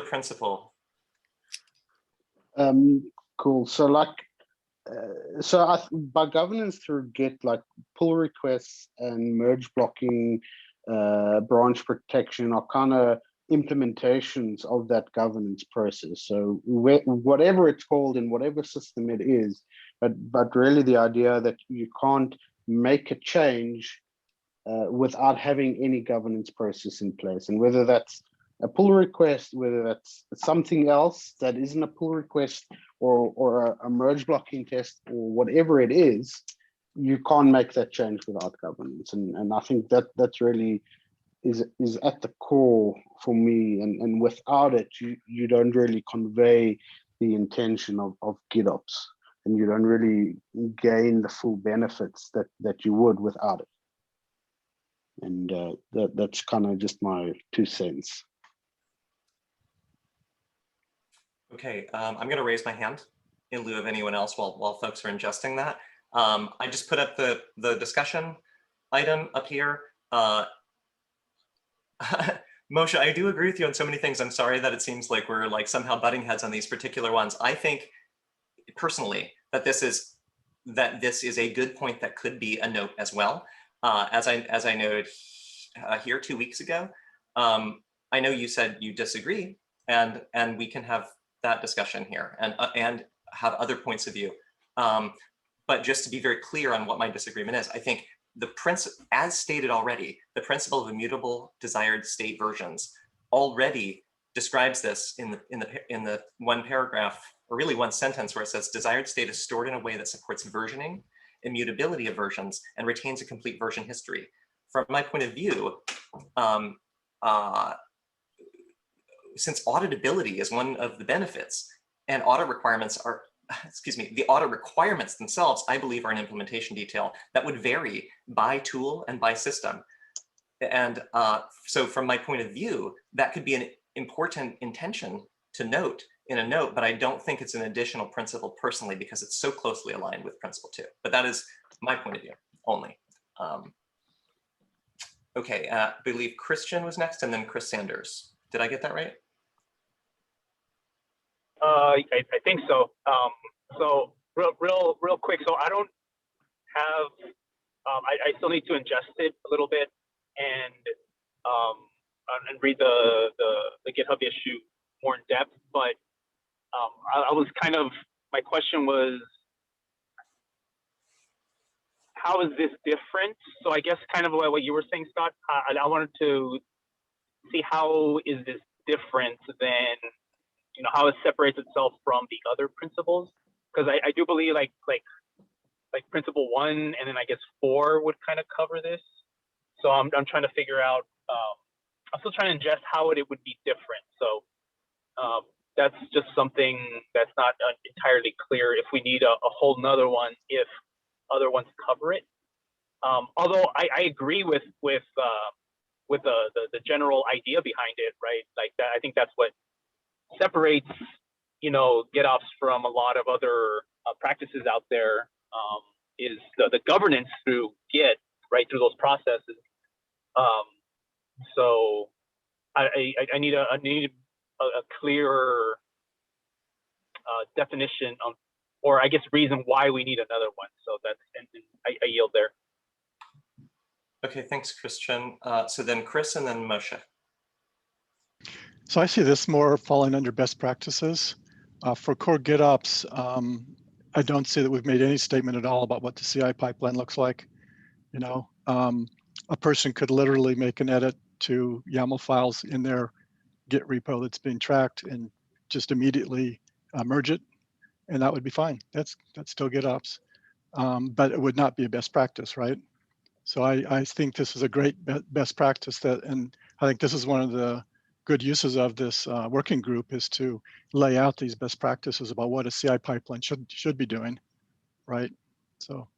principle. Cool. So by governance through Git, like pull requests and merge blocking, branch protection are kind of implementations of that governance process. So whatever it's called in whatever system it is, but really the idea that you can't make a change without having any governance process in place, and whether that's a pull request, whether that's something else that isn't a pull request or a merge blocking test or whatever it is, you can't make that change without governance. And I think that's really is at the core for me, and without it, you don't really convey the intention of GitOps, and you don't really gain the full benefits that you would without it. And that's kind of just my 2 cents. Okay, I'm going to raise my hand in lieu of anyone else while folks are ingesting that. I just put up the discussion item up here. Moshe, I do agree with you on so many things. I'm sorry that it seems like we're like somehow butting heads on these particular ones. I think personally that this is a good point that could be a note as well. As I noted here 2 weeks ago, I know you said you disagree, and we can have that discussion here and have other points of view. But just to be very clear on what my disagreement is, I think the principle, as stated already, the principle of immutable desired state versions already describes this in the one paragraph, or really one sentence, where it says desired state is stored in a way that supports versioning, immutability of versions, and retains a complete version history. From my point of view, since auditability is one of the benefits, and audit requirements are, excuse me, the audit requirements themselves, I believe, are an implementation detail that would vary by tool and by system. And so from my point of view, that could be an important intention to note in a note, but I don't think it's an additional principle personally, because it's so closely aligned with principle 2. But that is my point of view only. Okay, I believe Christian was next, and then Chris Sanders. Did I get that right? I think so. So real quick. So I don't have. I still need to ingest it a little bit and read the GitHub issue more in depth. But I was kind of, my question was, how is this different? So I guess kind of what you were saying, Scott. I wanted to see how is this different than, you know, how it separates itself from the other principles, because I do believe like principle 1 and then I guess 4 would kind of cover this. So I'm trying to figure out. I'm still trying to ingest how it would be different. So that's just something that's not entirely clear. If we need a whole nother one, if other ones cover it. Although I agree with the general idea behind it, right? Like that, I think that's what separates, you know, GitOps from a lot of other practices out there, is the governance through Git, right, through those processes. So I need a clearer definition of, or I guess reason why we need another one. So that's, and I yield there. Okay, thanks, Christian. So then Chris and then Moshe. So I see this more falling under best practices. For core GitOps, I don't see that we've made any statement at all about what the CI pipeline looks like. You know, a person could literally make an edit to YAML files in their Git repo that's being tracked and just immediately merge it, and that would be fine. That's still GitOps, but it would not be a best practice, right? So I think this is a great best practice, that, and I think this is one of the good uses of this working group, is to lay out these best practices about what a CI pipeline should be doing, right? So.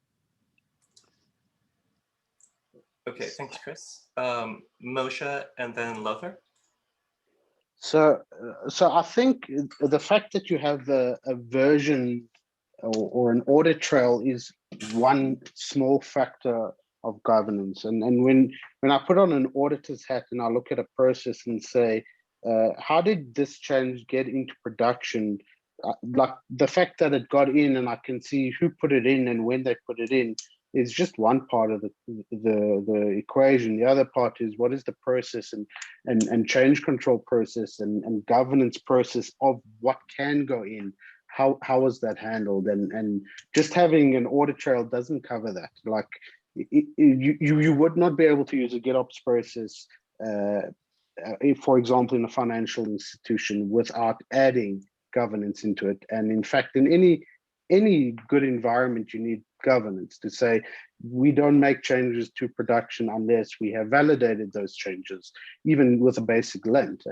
Okay, thanks, Chris. Moshe and then Lothar. So I think the fact that you have a version or an audit trail is one small factor of governance. And when I put on an auditor's hat and I look at a process and say, how did this change get into production? Like the fact that it got in and I can see who put it in and when they put it in is just one part of the equation. The other part is, what is the process and change control process and governance process of what can go in? How is that handled? And just having an audit trail doesn't cover that. Like you would not be able to use a GitOps process, if, for example, in a financial institution, without adding governance into it. And in fact, in any good environment, you need governance to say, we don't make changes to production unless we have validated those changes, even with a basic lint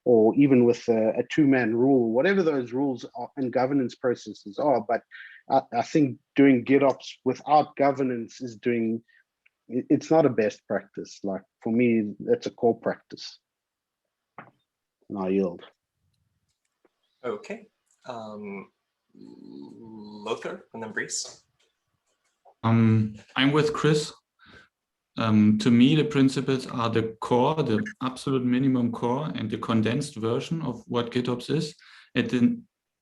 or even with a two-man rule, whatever those rules are and governance processes are. But I think doing GitOps without governance it's not a best practice. Like, for me, that's a core practice. And I yield. Okay. Lothar and then Brees. I'm with Chris. To me, the principles are the core, the absolute minimum core, and the condensed version of what GitOps is.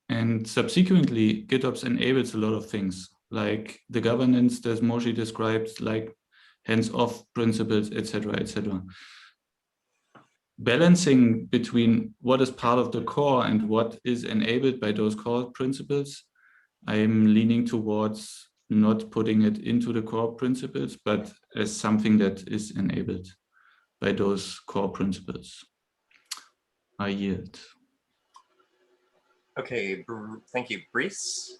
And subsequently, GitOps enables a lot of things, like the governance that Moshi describes, like hands-off principles, etc., etc. Balancing between what is part of the core and what is enabled by those core principles, I'm leaning towards not putting it into the core principles, but as something that is enabled by those core principles. I yield. Okay, thank you, Brice.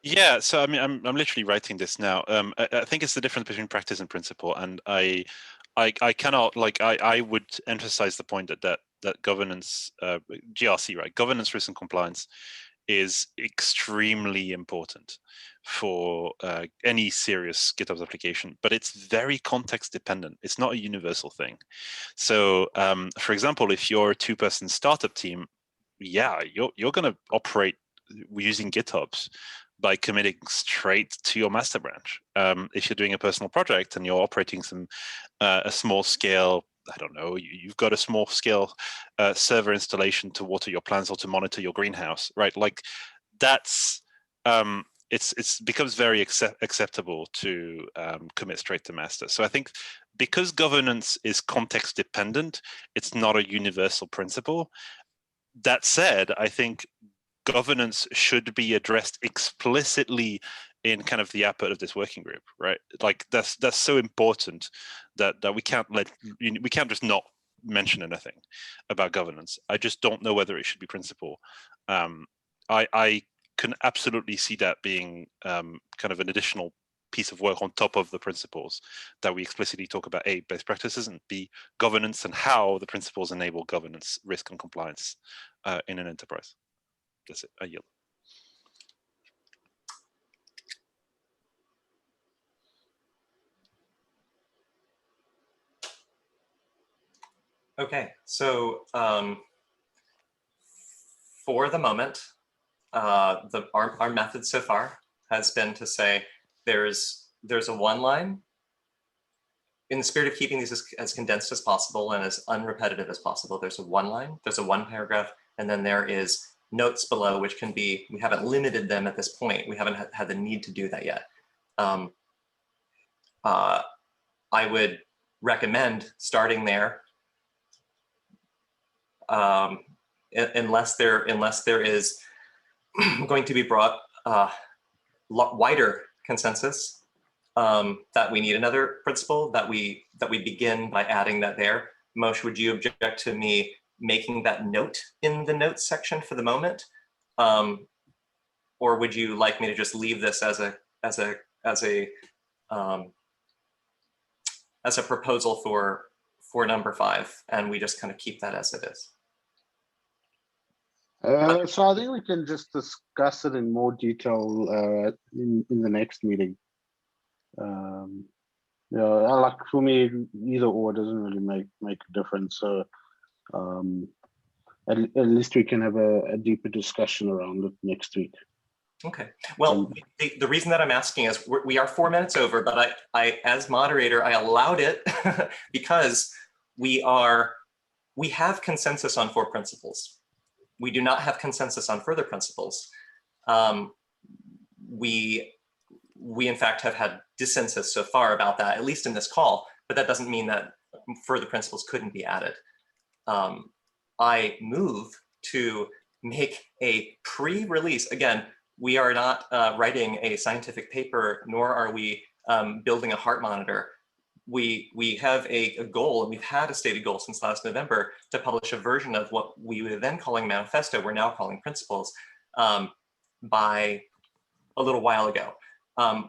Yeah, so I mean, I'm literally writing this now. I think it's the difference between practice and principle, and I cannot, like, I would emphasize the point that governance, GRC, right? Governance, risk, and compliance is extremely important for any serious GitOps application, but it's very context dependent. It's not a universal thing. So, for example, if you're a 2-person startup team, yeah, you're going to operate using GitOps by committing straight to your master branch. If you're doing a personal project and you're operating some a small scale, I don't know, you've got a small scale server installation to water your plants or to monitor your greenhouse, right? Like that's it's becomes very acceptable to commit straight to master. So I think because governance is context dependent, it's not a universal principle. That said, I think governance should be addressed explicitly in kind of the output of this working group, right? Like that's so important that we can't just not mention anything about governance. I just don't know whether it should be principle. I can absolutely see that being kind of an additional piece of work on top of the principles, that we explicitly talk about A, best practices, and B, governance, and how the principles enable governance, risk, and compliance in an enterprise. That's it. I yield. Okay, so for the moment, our method so far has been to say there's a one line. In the spirit of keeping these as condensed as possible and as unrepetitive as possible, there's a one line, there's a one paragraph, and then there is notes below, which can be, we haven't limited them at this point. We haven't had the need to do that yet. I would recommend starting there, unless there is going to be brought wider consensus that we need another principle, that we begin by adding that there. Moshe, would you object to me making that note in the notes section for the moment, or would you like me to just leave this as a proposal for number 5, and we just kind of keep that as it is? So I think we can just discuss it in more detail in the next meeting. Yeah, like for me, either or doesn't really make a difference. So at least we can have a deeper discussion around it next week. Okay. Well, the reason that I'm asking is we are 4 minutes over, but I as moderator, I allowed it because we have consensus on 4 principles. We do not have consensus on further principles. We in fact have had dissensus so far about that, at least in this call, but that doesn't mean that further principles couldn't be added. I move to make a pre-release. Again, we are not writing a scientific paper, nor are we building a heart monitor. We have a goal, and we've had a stated goal since last November to publish a version of what we were then calling manifesto, we're now calling principles, by a little while ago.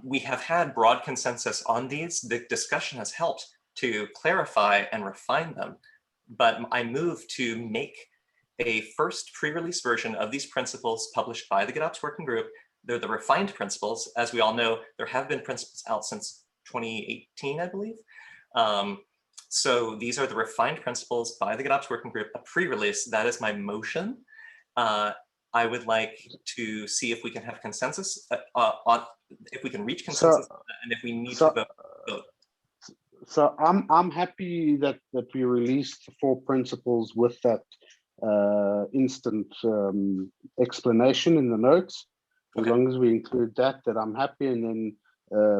We have had broad consensus on these. The discussion has helped to clarify and refine them, but I move to make a first pre-release version of these principles published by the GitOps Working Group. They're the refined principles. As we all know, there have been principles out since 2018, I believe. So these are the refined principles by the GitOps Working Group, a pre-release. That is my motion. I would like to see if we can have consensus on, if we can reach consensus, and if we need to vote. So I'm happy that we released 4 principles with that instant explanation in the notes. As Okay. long as we include that I'm happy, and then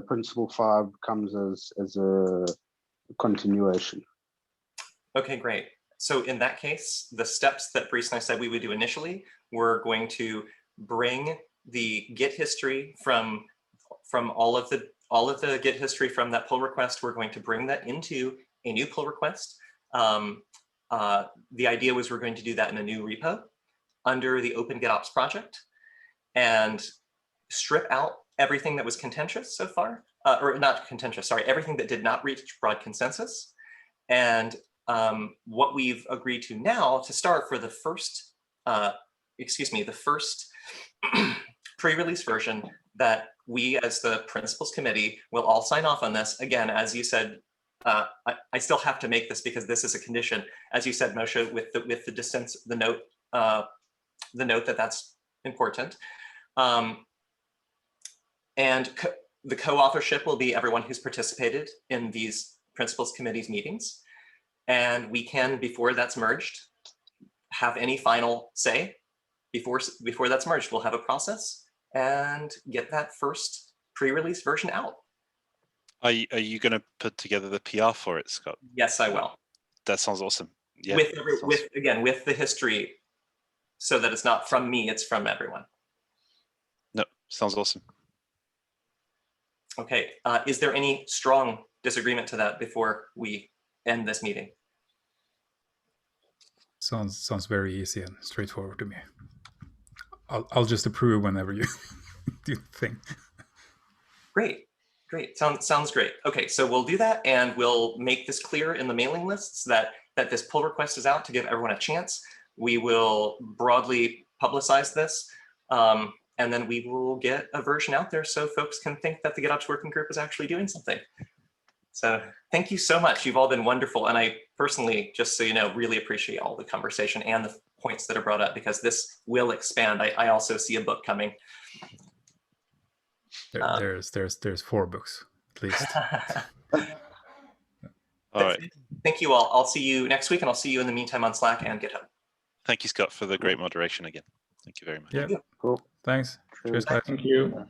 principle 5 comes as a continuation. Okay, great. So in that case, the steps that Brice and I said we would do initially, we're going to bring the Git history from all of the Git history from that pull request. We're going to bring that into a new pull request. The idea was we're going to do that in a new repo under the Open GitOps project and strip out everything that was contentious so far, or not contentious, sorry, everything that did not reach broad consensus. And what we've agreed to now to start for the first, the first pre-release version, that we as the principals committee will all sign off on this. Again, as you said, I still have to make this because this is a condition. As you said, Moshe, with the distance, the note that that's important. And the co-authorship will be everyone who's participated in these principals committees meetings. And we can, before that's merged, have any final say. Before that's merged, we'll have a process and get that first pre-release version out. Are you going to put together the PR for it, Scott? Yes, I will. That sounds awesome. Yeah. With the history, so that it's not from me, it's from everyone. No, sounds awesome. Okay, is there any strong disagreement to that before we end this meeting? Sounds very easy and straightforward to me. I'll just approve whenever you do the thing. Great. Sounds great. Okay, so we'll do that, and we'll make this clear in the mailing lists that this pull request is out to give everyone a chance. We will broadly publicize this, and then we will get a version out there so folks can think that the GitOps working group is actually doing something. So thank you so much. You've all been wonderful. And I personally, just so you know, really appreciate all the conversation and the points that are brought up, because this will expand. I also see a book coming. There's 4 books at least. All right. Thank you all. I'll see you next week, and I'll see you in the meantime on Slack and GitHub. Thank you, Scott, for the great moderation again. Thank you very much. Yeah. Cool. Thanks. Cheers, guys. Thank you.